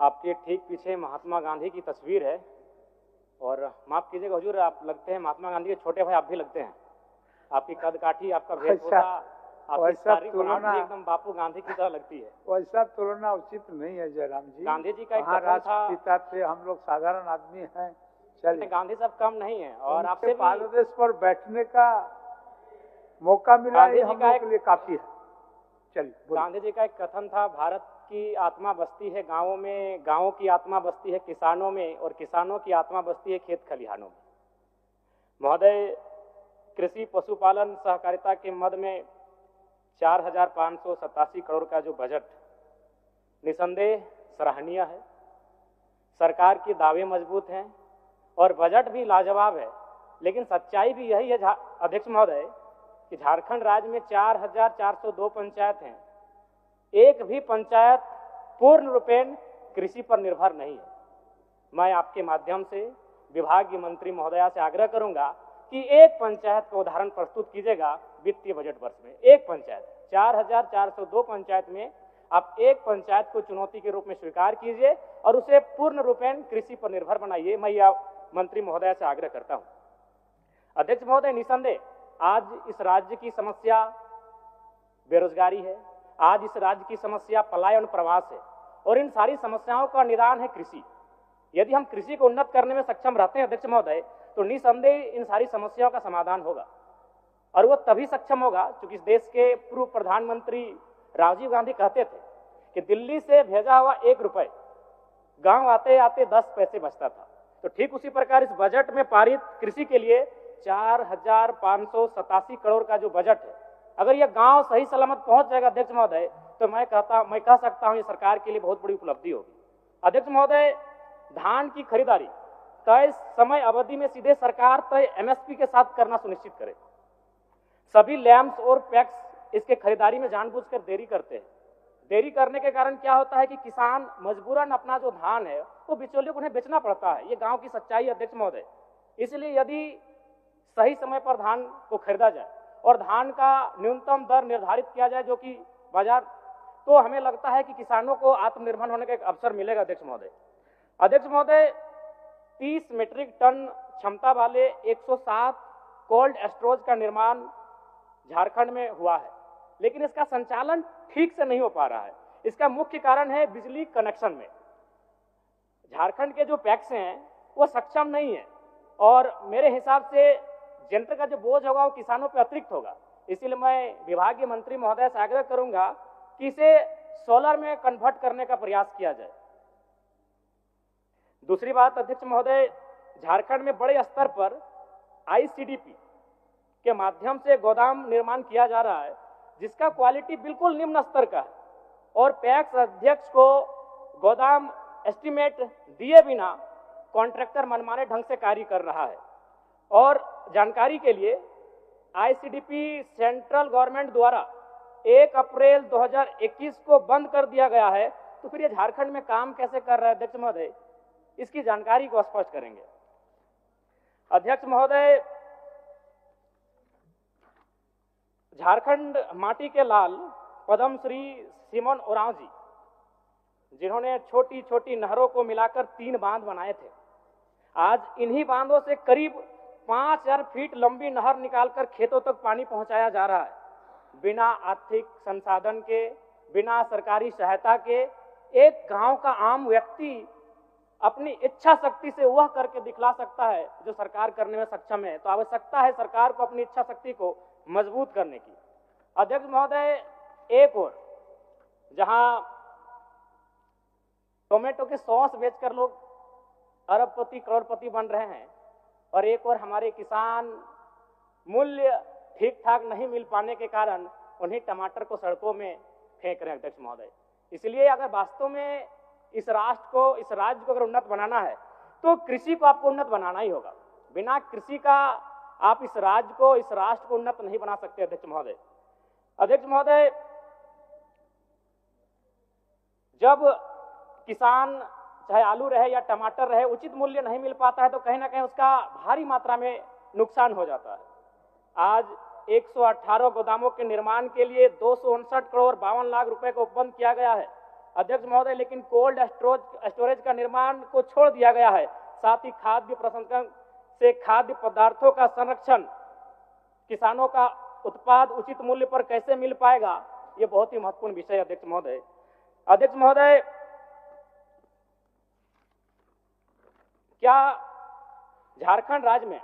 आपके ठीक पीछे महात्मा गांधी की तस्वीर है और माफ कीजिएगा हुजूर, आप लगते हैं महात्मा गांधी के छोटे भाई, आप भी लगते हैं। आपकी कद काठी, आपका वेशभूषा, आपकी सारी बनावट भी एकदम बापू गांधी की तरह लगती है। वैसा तुलना उचित नहीं है जयराम जी। गांधी जी का एक कथन था, राष्ट्रपिता थे, हम लोग साधारण आदमी हैं। चलिए, गांधी साहब कम नहीं है और आपसे पाददेश पर बैठने का मौका मिला, ये हम लोग के लिए काफी है। चलिए, गांधी जी का एक कथन था, भारत की आत्मा बसती है गांवों में, गांवों की आत्मा बसती है किसानों में और किसानों की आत्मा बसती है खेत खलिहानों में। महोदय, कृषि पशुपालन सहकारिता के मद में 4,587 करोड़ का जो बजट निसंदेह सराहनीय है। सरकार के दावे मजबूत हैं और बजट भी लाजवाब है, लेकिन सच्चाई भी यही है अध्यक्ष महोदय कि झारखंड राज्य में 4,402 पंचायत हैं। एक भी पंचायत पूर्ण रूपेण कृषि पर निर्भर नहीं है। मैं आपके माध्यम से विभागीय मंत्री महोदया से आग्रह करूंगा कि एक पंचायत का उदाहरण प्रस्तुत कीजिएगा वित्तीय बजट वर्ष में। एक पंचायत, 4,402 पंचायत में आप एक पंचायत को चुनौती के रूप में स्वीकार कीजिए और उसे पूर्ण रूपेण कृषि पर निर्भर बनाइए। मैं यह मंत्री महोदया से आग्रह करता हूं। अध्यक्ष महोदय, निसंदेह आज इस राज्य की समस्या बेरोजगारी है, आज इस राज्य की समस्या पलायन प्रवास है और इन सारी समस्याओं का निदान है कृषि। यदि हम कृषि को उन्नत करने में सक्षम रहते हैं अध्यक्ष महोदय, तो निसंदेह इन सारी समस्याओं का समाधान होगा और वो तभी सक्षम होगा क्योंकि इस देश के पूर्व प्रधानमंत्री राजीव गांधी कहते थे कि दिल्ली से भेजा हुआ 1 रुपए गांव आते आते 10 पैसे बचता था। तो ठीक उसी प्रकार इस बजट में पारित कृषि के लिए 4,587 करोड़ का जो बजट है, अगर यह गांव सही सलामत पहुंच जाएगा अध्यक्ष महोदय, तो मैं कह सकता हूं ये सरकार के लिए बहुत बड़ी उपलब्धि होगी। अध्यक्ष महोदय, धान की खरीदारी तय समय अवधि में सीधे सरकार तय एमएसपी के साथ करना सुनिश्चित करे। सभी लैम्स और पैक्स इसके खरीदारी में जानबूझकर देरी करते हैं। देरी करने के कारण क्या होता है कि किसान मजबूरन अपना जो धान है वो बिचौलियों को उन्हें बेचना पड़ता है। ये गांव की सच्चाई है अध्यक्ष महोदय। इसलिए यदि सही समय पर धान को खरीदा जाए और धान का न्यूनतम दर निर्धारित किया जाए जो कि बाजार, तो हमें लगता है कि किसानों को आत्मनिर्भर होने का एक अवसर मिलेगा अध्यक्ष महोदय। अध्यक्ष महोदय, 30 मीट्रिक टन क्षमता वाले 107 कोल्ड स्टोरेज का निर्माण झारखंड में हुआ है, लेकिन इसका संचालन ठीक से नहीं हो पा रहा है। इसका मुख्य कारण है बिजली कनेक्शन में। झारखंड के जो पैक्स हैं वो सक्षम नहीं है और मेरे हिसाब से यंत्र का जो बोझ होगा वो किसानों पर अतिरिक्त होगा। इसीलिए मैं विभागीय मंत्री महोदय से आग्रह करूंगा कि इसे सोलर में कन्वर्ट करने का प्रयास किया जाए। दूसरी बात अध्यक्ष महोदय, झारखंड में बड़े स्तर पर आईसीडीपी के माध्यम से गोदाम निर्माण किया जा रहा है जिसका क्वालिटी बिल्कुल निम्न स्तर का है और पैक्स अध्यक्ष को गोदाम एस्टीमेट दिए बिना कॉन्ट्रैक्टर मनमाने ढंग से कार्य कर रहा है। और जानकारी के लिए आईसीडीपी सेंट्रल गवर्नमेंट द्वारा 1 अप्रैल 2021 को बंद कर दिया गया है, तो फिर ये झारखंड में काम कैसे कर रहा है अध्यक्ष महोदय, इसकी जानकारी को स्पष्ट करेंगे। अध्यक्ष महोदय, झारखंड माटी के लाल पद्मश्री सिमोन ओरांव जी, जिन्होंने छोटी छोटी नहरों को मिलाकर 3 बांध बनाए थे, आज इन्हीं बांधों से करीब 5,000 फीट लंबी नहर निकालकर खेतों तक पानी पहुंचाया जा रहा है। बिना आर्थिक संसाधन के, बिना सरकारी सहायता के एक गांव का आम व्यक्ति अपनी इच्छा शक्ति से वह करके दिखला सकता है जो सरकार करने में सक्षम है। तो आवश्यकता है सरकार को अपनी इच्छा शक्ति को मजबूत करने की। अध्यक्ष महोदय, एक और जहां टोमेटो के सॉस बेचकर लोग अरबपति करोड़पति बन रहे हैं और एक और हमारे किसान मूल्य ठीक ठाक नहीं मिल पाने के कारण उन्हीं टमाटर को सड़कों में फेंक रहे हैं अध्यक्ष महोदय। इसलिए अगर वास्तव में इस राष्ट्र को, इस राज्य को अगर उन्नत बनाना है तो कृषि को आपको उन्नत बनाना ही होगा। बिना कृषि का आप इस राज्य को, इस राष्ट्र को उन्नत नहीं बना सकते अध्यक्ष महोदय। अध्यक्ष महोदय, जब किसान चाहे आलू रहे या टमाटर रहे उचित मूल्य नहीं मिल पाता है तो कहीं ना कहीं उसका भारी मात्रा में नुकसान हो जाता है। आज 118 गोदामों के निर्माण के लिए 259 करोड़ 52 लाख रुपए को उपबंध किया गया है अध्यक्ष महोदय, लेकिन कोल्ड स्टोरेज का निर्माण को छोड़ दिया गया है। साथ ही खाद्य प्रसंस्करण से खाद्य पदार्थों का संरक्षण, किसानों का उत्पाद उचित मूल्य पर कैसे मिल पाएगा, ये बहुत ही महत्वपूर्ण विषय है अध्यक्ष महोदय। अध्यक्ष महोदय, क्या झारखंड राज्य में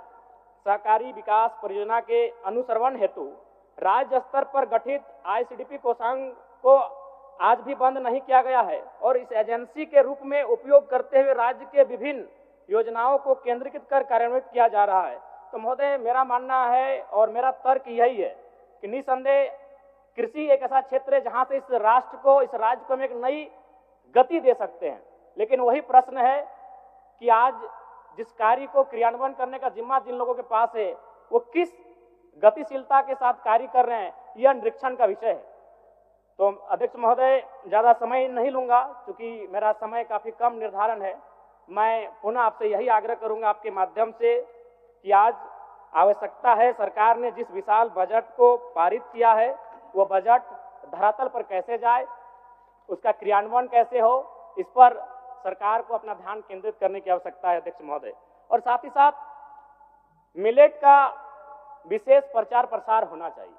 सहकारी विकास परियोजना के अनुश्रवण हेतु राज्य स्तर पर गठित आईसीडीपी कोषांग को आज भी बंद नहीं किया गया है और इस एजेंसी के रूप में उपयोग करते हुए राज्य के विभिन्न योजनाओं को केंद्रीकृत कर कार्यान्वित किया जा रहा है? तो महोदय, मेरा मानना है और मेरा तर्क यही है कि निसंदेह कृषि एक ऐसा क्षेत्र है जहां से इस राष्ट्र को, इस राज्य को हम एक नई गति दे सकते हैं। लेकिन वही प्रश्न है कि आज जिस कार्य को क्रियान्वयन करने का जिम्मा जिन लोगों के पास है, वो किस गतिशीलता के साथ कार्य कर रहे हैं, यह निरीक्षण का विषय है। तो अध्यक्ष महोदय, ज्यादा समय नहीं लूंगा क्योंकि मेरा समय काफी कम निर्धारण है। मैं पुनः आपसे यही आग्रह करूंगा आपके माध्यम से कि आज आवश्यकता है, सरकार ने जिस विशाल बजट को पारित किया है वो बजट धरातल पर कैसे जाए, उसका क्रियान्वयन कैसे हो, इस पर सरकार को अपना ध्यान केंद्रित करने की आवश्यकता है अध्यक्ष महोदय। और साथ ही साथ मिलेट का विशेष प्रचार प्रसार होना चाहिए।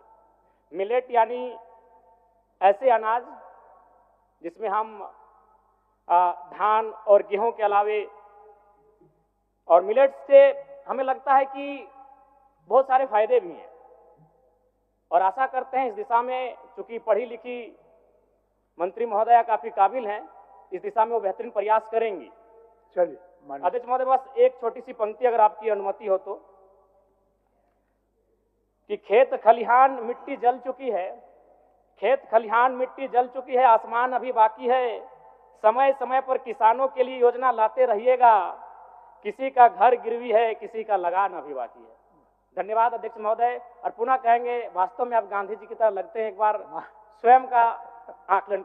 मिलेट यानी ऐसे अनाज जिसमें हम धान और गेहूं के अलावे, और मिलेट से हमें लगता है कि बहुत सारे फायदे भी हैं और आशा करते हैं इस दिशा में, चूंकि पढ़ी लिखी मंत्री महोदया काफी काबिल हैं, इस दिशा में वो बेहतरीन प्रयास करेंगी। चलिए अध्यक्ष महोदय, बस एक छोटी सी पंक्ति अगर आपकी अनुमति हो तो, कि खेत खलिहान मिट्टी जल चुकी है, खेत खलिहान मिट्टी जल चुकी है, आसमान अभी बाकी है, समय समय पर किसानों के लिए योजना लाते रहिएगा, किसी का घर गिरवी है, किसी का लगान अभी बाकी है। धन्यवाद अध्यक्ष महोदय। और पुनः कहेंगे, वास्तव में आप गांधी जी की तरह लगते हैं, एक बार स्वयं का आकलन